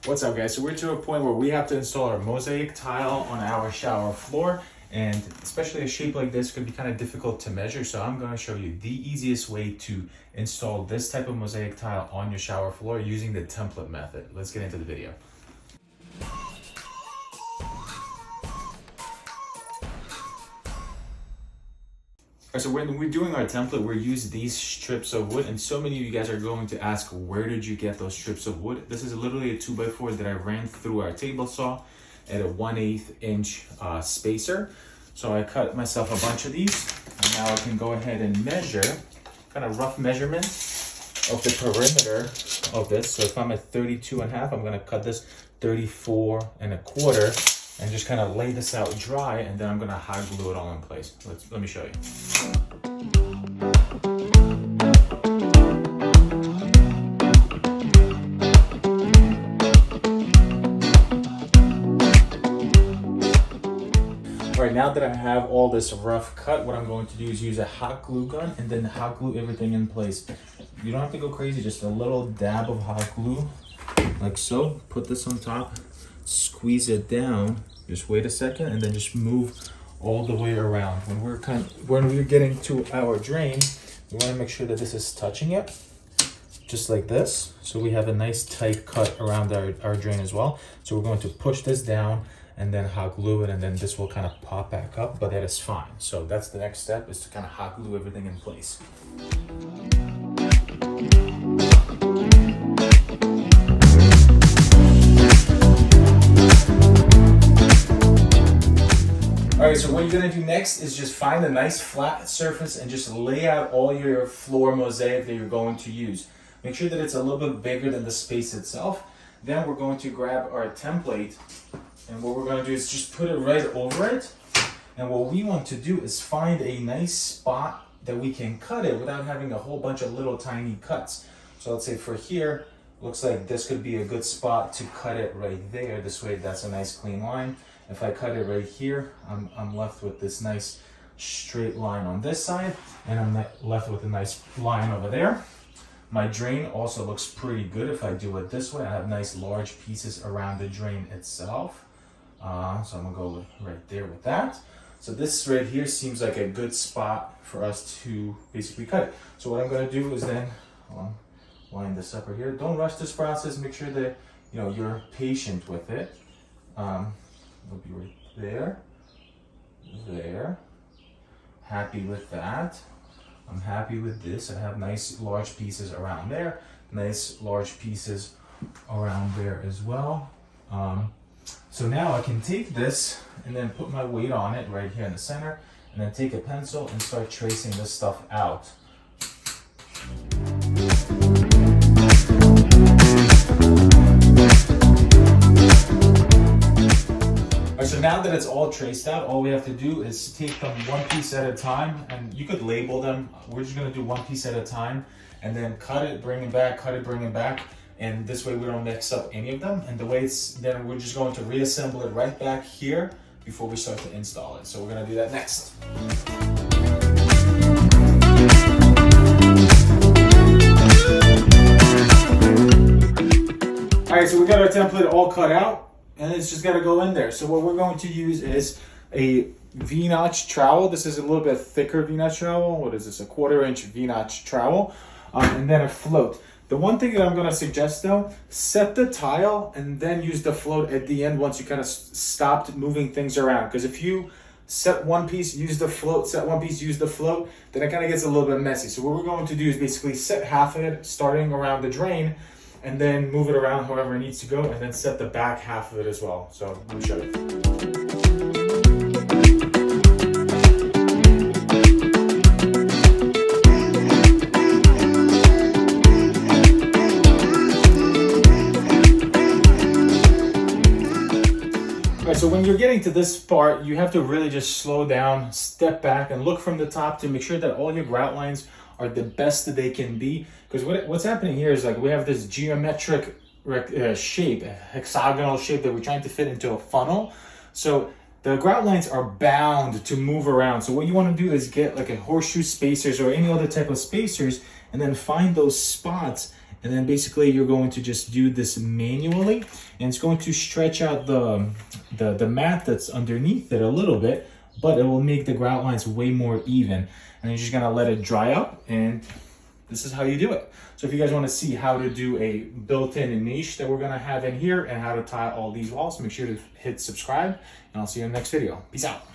What's up, guys? So we're to a point where we have to install our mosaic tile on our shower floor, and especially a shape like this could be kind of difficult to measure. So I'm going to show you the easiest way to install this type of mosaic tile on your shower floor using the template method. Let's get into the video. So when we're doing our template, we're using these strips of wood, and so many of you guys are going to ask, where did you get those strips of wood? This is literally a 2x4 that I ran through our table saw at a 1/8 inch spacer. So I cut myself a bunch of these, and now I can go ahead and measure, kind of rough measurement of the perimeter of this. So if I'm at 32.5, I'm gonna cut this 34.25. And just kind of lay this out dry, and then I'm gonna hot glue it all in place. Let me show you. All right, now that I have all this rough cut, what I'm going to do is use a hot glue gun and then hot glue everything in place. You don't have to go crazy, just a little dab of hot glue, like so. Put this on top. Squeeze it down, just wait a second, and then just move all the way around. When we're getting to our drain, we want to make sure that this is touching it, just like this, so we have a nice tight cut around our drain as well. So we're going to push this down and then hot glue it, and then this will kind of pop back up, but that is fine. So that's the next step, is to kind of hot glue everything in place. Alright, so what you're going to do next is just find a nice flat surface and just lay out all your floor mosaic that you're going to use. Make sure that it's a little bit bigger than the space itself. Then we're going to grab our template, and what we're going to do is just put it right over it. And what we want to do is find a nice spot that we can cut it without having a whole bunch of little tiny cuts. So let's say for here, looks like this could be a good spot to cut it right there. This way, that's a nice clean line. If I cut it right here, I'm left with this nice straight line on this side, and I'm left with a nice line over there. My drain also looks pretty good if I do it this way. I have nice large pieces around the drain itself. So I'm gonna go right there with that. So this right here seems like a good spot for us to basically cut it. So what I'm gonna do is then line this up right here. Don't rush this process. Make sure that you're patient with it. It'll be right there, there. Happy with that. I'm happy with this. I have nice large pieces around there, nice large pieces around there as well. So now I can take this and then put my weight on it right here in the center, and then take a pencil and start tracing this stuff out. So now that it's all traced out, all we have to do is take them one piece at a time, and you could label them. We're just gonna do one piece at a time, and then cut it, bring it back, cut it, bring it back, and this way we don't mix up any of them. And the way then we're just going to reassemble it right back here before we start to install it. So we're gonna do that next. All right, so we got our template all cut out, and it's just got to go in there. So what we're going to use is a V-notch trowel. This is a little bit thicker V-notch trowel. What is this? A 1/4 inch V-notch trowel, and then a float. The one thing that I'm going to suggest though, set the tile and then use the float at the end once you kind of stopped moving things around. Because if you set one piece, use the float, set one piece, use the float, then it kind of gets a little bit messy. So what we're going to do is basically set half of it starting around the drain, and then move it around however it needs to go, and then set the back half of it as well. So let me show you. All right, so when you're getting to this part, you have to really just slow down, step back, and look from the top to make sure that all your grout lines are the best that they can be. Because what's happening here is, like, we have this geometric shape, a hexagonal shape that we're trying to fit into a funnel. So the grout lines are bound to move around. So what you want to do is get like a horseshoe spacers or any other type of spacers, and then find those spots, and then basically you're going to just do this manually. and it's going to stretch out the mat that's underneath it a little bit, but it will make the grout lines way more even. And you're just gonna let it dry up, and this is how you do it. So if you guys want to see how to do a built-in niche that we're gonna have in here and how to tie all these walls, make sure to hit subscribe, and I'll see you in the next video. Peace out.